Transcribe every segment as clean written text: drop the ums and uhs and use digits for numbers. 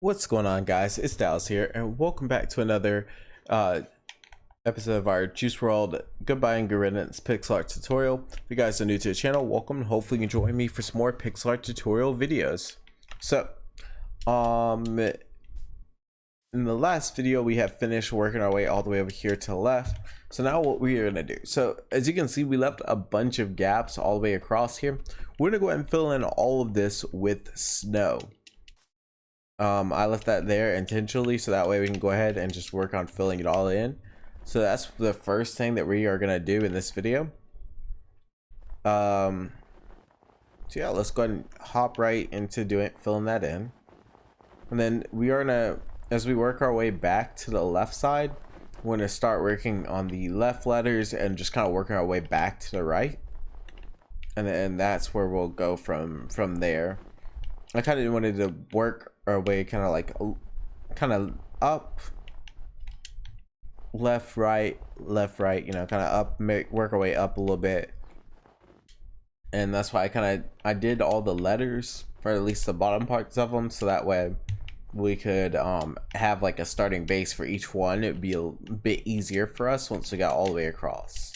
What's going on, guys? It's Dallas here, and welcome back to another uh, episode of our Juice WRLD Goodbye and Good Riddance pixel art tutorial. If you guys are new to the channel, welcome, and hopefully you can join me for some more pixel art tutorial videos. So, in the last video, we have finished working our way all the way over here to the left. So now what we're gonna do, so as you can see, we left a bunch of gaps all the way across here. We're gonna go ahead and fill in all of this with snow. I left that there intentionally so that way we can go ahead and just work on filling it all in. So that's the first thing that we are gonna do in this video. So yeah, let's go ahead and hop right into filling that in. And then we are gonna, as we work our way back to the left side, we're gonna start working on the left letters and just kind of working our way back to the right. And then that's where we'll go from there. I kind of wanted to work our way kind of up, left, right, you know, kind of up, work our way up a little bit. And that's why I did all the letters, or at least the bottom parts of them, so that way we could have like a starting base for each one. It'd be a bit easier for us once we got all the way across.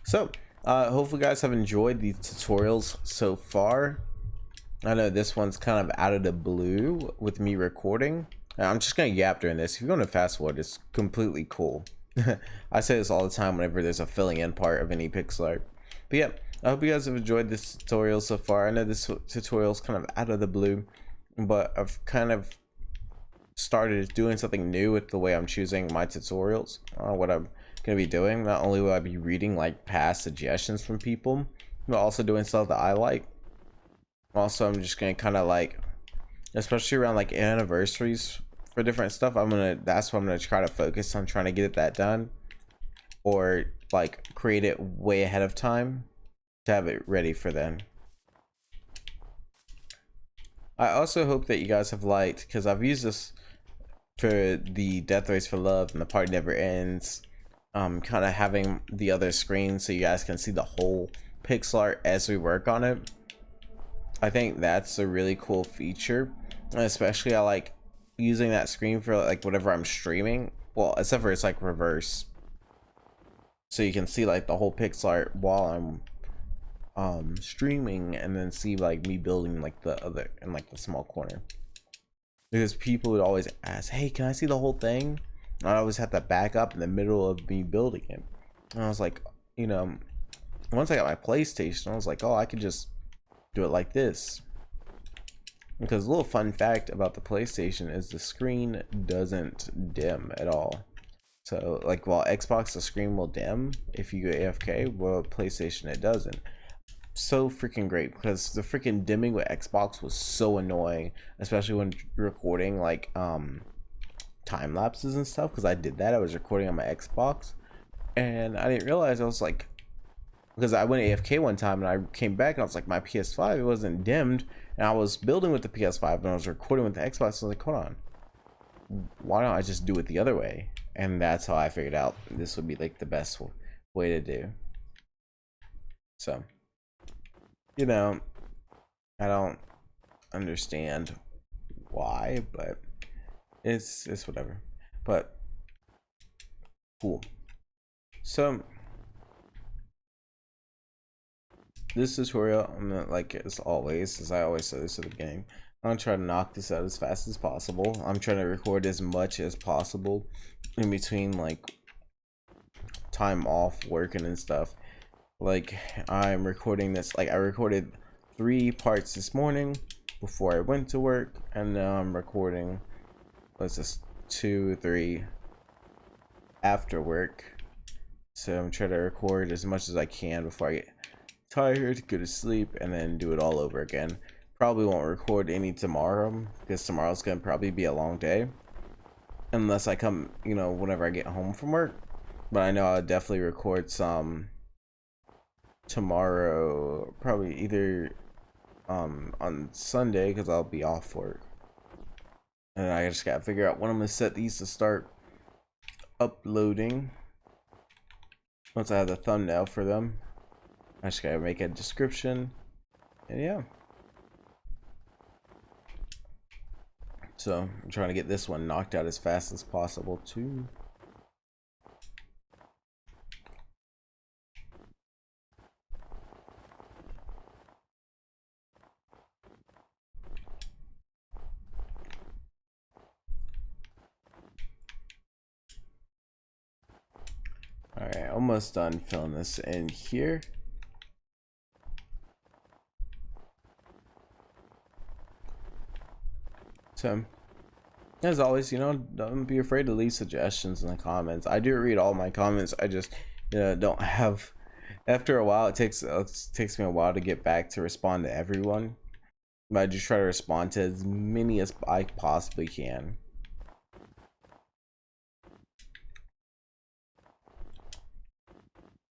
So hopefully you guys have enjoyed these tutorials so far. I know this one's kind of out of the blue with me recording. I'm just gonna yap during this. If you're going to fast forward, it's completely cool. I say this all the time whenever there's a filling in part of any pixel art. But yeah, I hope you guys have enjoyed this tutorial so far. I know this tutorial is kind of out of the blue, but I've kind of started doing something new with the way I'm choosing my tutorials. What I'm gonna be doing, not only will I be reading like past suggestions from people, but also doing stuff that I like. Also, I'm just gonna kind of like, especially around like anniversaries for different stuff, that's what I'm gonna try to focus on, trying to get that done, or like create it way ahead of time to have it ready for then. I also hope that you guys have liked, because I've used this for the Death Race for Love and The Party Never Ends, kind of having the other screen so you guys can see the whole pixel art as we work on it. I think that's a really cool feature, and especially I like using that screen for like whatever I'm streaming, well, except for it's like reverse, so you can see like the whole pixel art while I'm streaming, and then see like me building like the other in like the small corner, because people would always ask, hey, can I see the whole thing? And I always have to back up in the middle of me building it. And I was like, you know, once I got my PlayStation, I was like, oh, I could just do it like this. Because a little fun fact about the PlayStation is the screen doesn't dim at all. So like while Xbox, the screen will dim if you go AFK, well, PlayStation it doesn't. So freaking great, because the freaking dimming with Xbox was so annoying, especially when recording like time lapses and stuff, because I did that. I was recording on my Xbox and I didn't realize, I was like, because I went AFK one time and I came back and I was like, my PS5, it wasn't dimmed, and I was building with the PS5 and I was recording with the Xbox. I was like, hold on, why don't I just do it the other way? And that's how I figured out this would be like the best way to do. So, you know, I don't understand why, but it's whatever. But cool. So this tutorial, I'm gonna, like as always, as I always say this at the beginning, I'm gonna try to knock this out as fast as possible. I'm trying to record as much as possible in between like time off working and stuff. Like I'm recording this, like I recorded 3 parts this morning before I went to work, and now I'm recording, let's just 2, 3 after work. So I'm trying to record as much as I can before I get tired, go to sleep, and then do it all over again. Probably won't record any tomorrow, because tomorrow's gonna probably be a long day, unless I come, you know, whenever I get home from work. But I know I'll definitely record some tomorrow, probably either on Sunday, because I'll be off work, and I just gotta figure out when I'm gonna set these to start uploading. Once I have the thumbnail for them, I just gotta make a description, And yeah. So I'm trying to get this one knocked out as fast as possible too. Alright, almost done filling this in here. So, as always, you know, don't be afraid to leave suggestions in the comments. I do read all my comments. I just, you know, don't have. After a while, it takes me a while to get back to respond to everyone. But I just try to respond to as many as I possibly can.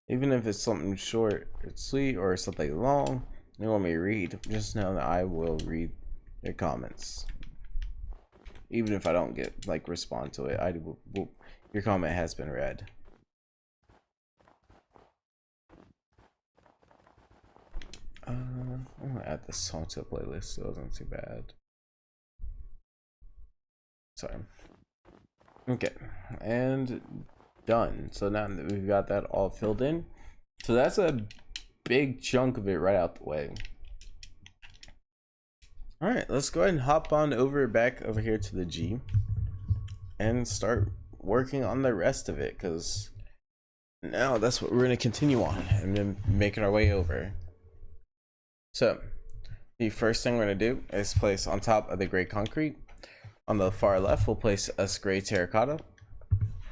Even if it's something short or sweet or something long you want me to read, just know that I will read your comments. Even if I don't get like respond to it, your comment has been read. I'm gonna add this song to the playlist so it wasn't too bad. Sorry. Okay, and done. So now that we've got that all filled in, so that's a big chunk of it right out the way. All right, let's go ahead and hop on back over here to the G and start working on the rest of it, because now that's what we're going to continue on and then making our way over. So the first thing we're going to do is place on top of the gray concrete. On the far left, we'll place a gray terracotta.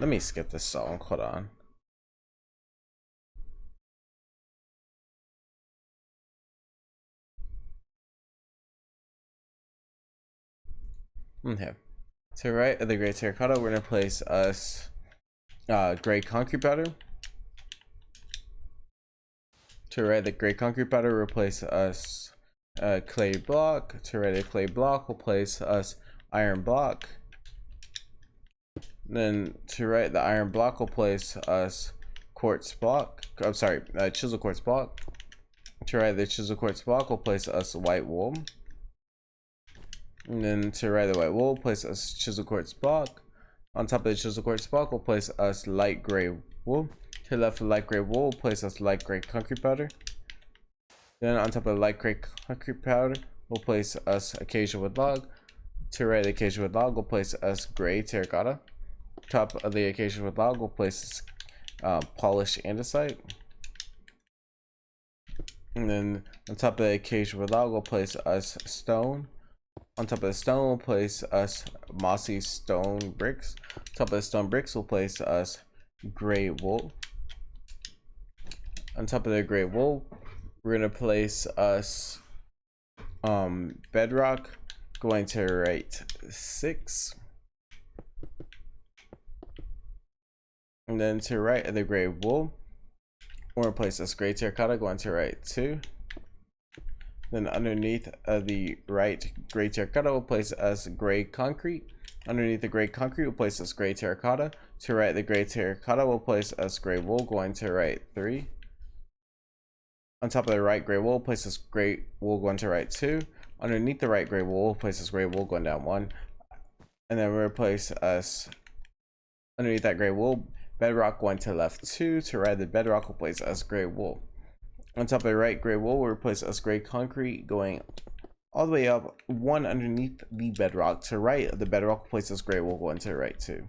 Let me skip this song. Hold on. Okay. To the right of the gray terracotta, we're going to place us gray concrete powder. To the right of the gray concrete powder, we'll place us clay block. To the right of the clay block, we'll place us iron block. Then to the right of the iron block, we'll place us quartz block. I'm sorry, chisel quartz block. To the right of the chisel quartz block, we'll place us white wool. And then to the right of the white wool, place us chisel quartz block. On top of the chisel quartz block, we'll place us light gray wool. To the left of light gray wool, we'll place us light gray concrete powder. Then on top of the light gray concrete powder, we'll place us acacia wood log. To the right of the acacia wood log, we'll place us gray terracotta. Top of the acacia wood log, we'll place polished andesite. And then on top of the acacia wood log, we'll place us stone. On top of the stone, we'll place us mossy stone bricks. On top of the stone bricks, we'll place us gray wool. On top of the gray wool, we're gonna place us bedrock, going to right 6. And then to the right of the gray wool, we're gonna place us gray terracotta, going to right 2. Then underneath the right gray terracotta, we'll place us gray concrete. Underneath the gray concrete, we'll place us gray terracotta. To the right of the gray terracotta, we'll place us gray wool, going to right 3. On top of the right gray wool, place us gray wool, going to right 2. Underneath the right gray wool, place us gray wool, going down 1. And then we'll place us underneath that gray wool, bedrock, going to left 2. To the right of the bedrock, we'll place us gray wool. On top of the right gray wool, we'll place us gray concrete, going all the way up 1 underneath the bedrock. To the right of the bedrock, we'll place us gray wool, going to the right 2.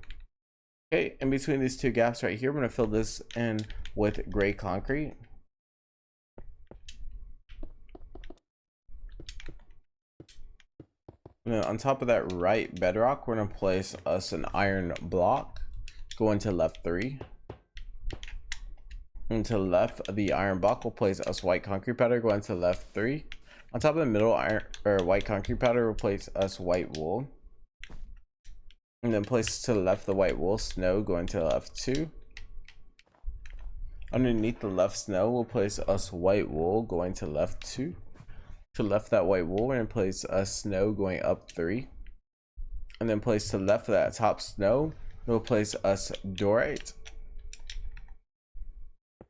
Okay, in between these two gaps right here, we're going to fill this in with gray concrete. And then on top of that right bedrock, we're going to place us an iron block, going to left 3. And to the left of the iron block, we'll place us white concrete powder, going to left 3. On top of the middle iron or white concrete powder, we'll place us white wool. And then place to the left the white wool, snow, going to left 2. Underneath the left snow, we'll place us white wool, going to left 2. To left that white wool, we're going to place us snow, going up 3. And then place to the left of that top snow, we'll place us diorite.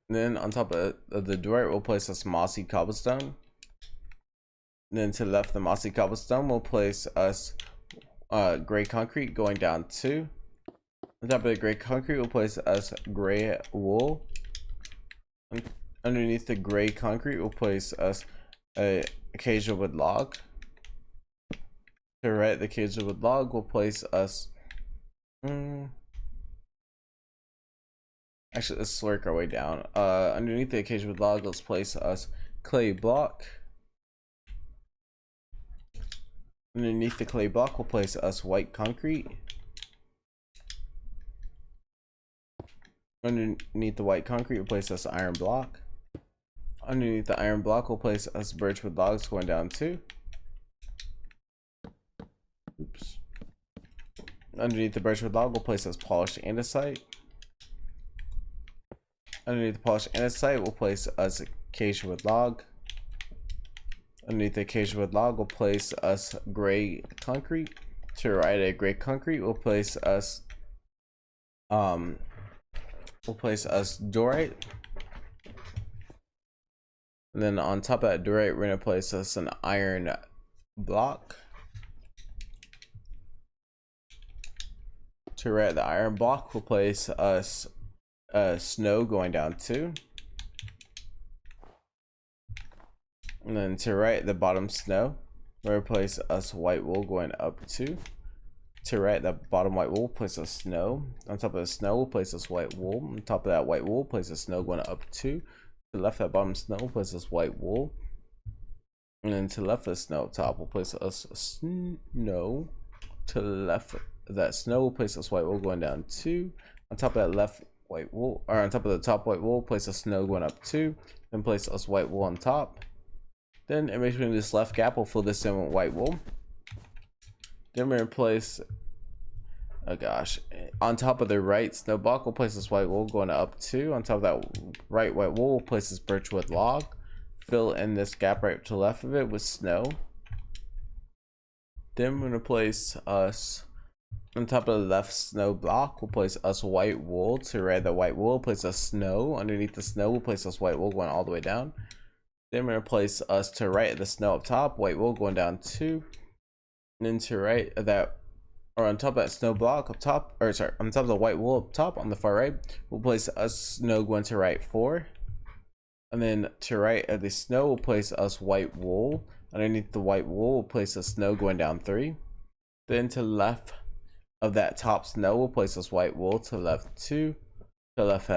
And then on top of the diorite, we'll place us mossy cobblestone. Then to the left, the mossy cobblestone will place us gray concrete going down 2. On top of the gray concrete will place us gray wool. Underneath the gray concrete will place us a acacia wood log. To the right, the acacia wood log will place us actually, let's work our way down. Underneath the acacia wood log, let's place us clay block. Underneath the clay block, we'll place us white concrete. Underneath the white concrete, we'll place us iron block. Underneath the iron block, we'll place us birchwood logs going down 2. Oops. Underneath the birchwood log, we'll place us polished andesite. Underneath the polished andesite, we'll place us acacia wood log. Underneath the acacia wood log, we'll place us gray concrete. To the right of gray concrete, we'll place us diorite. And then on top of that diorite, we're gonna place us an iron block. To the right of the iron block, we'll place us snow going down 2. And then to the right, the bottom snow, we'll place us white wool going up 2. To the right, the bottom white wool, place us snow. On top of the snow, we'll place us white wool. On top of that white wool, place us snow going up 2. To the left, that bottom snow, we'll place us white wool. And then to the left of the snow up top, we'll place us snow. To the left of that snow, we'll place us white wool going down 2. On top of that left white wool, or on top of the top white wool, place us snow going up 2. Then place us white wool on top. Then in between this left gap, we'll fill this in with white wool. Then we're gonna place, oh gosh, on top of the right snow block, we'll place this white wool going up 2. On top of that right white wool, we'll place this birchwood log. Fill in this gap right to the left of it with snow. Then we're gonna place us on top of the left snow block. We'll place us white wool. To the right of the white wool, place us snow. Underneath the snow, we'll place us white wool going all the way down. Then we're gonna place us to the right of the snow up top, white wool going down 2. And then to the right of that, or on top of that snow block up top, or sorry, on top of the white wool up top on the far right, we'll place us snow going to right 4. And then to the right of the snow, we'll place us white wool. Underneath the white wool, we'll place us snow going down 3. Then to the left of that top snow, we'll place us white wool. To the left 2. To the left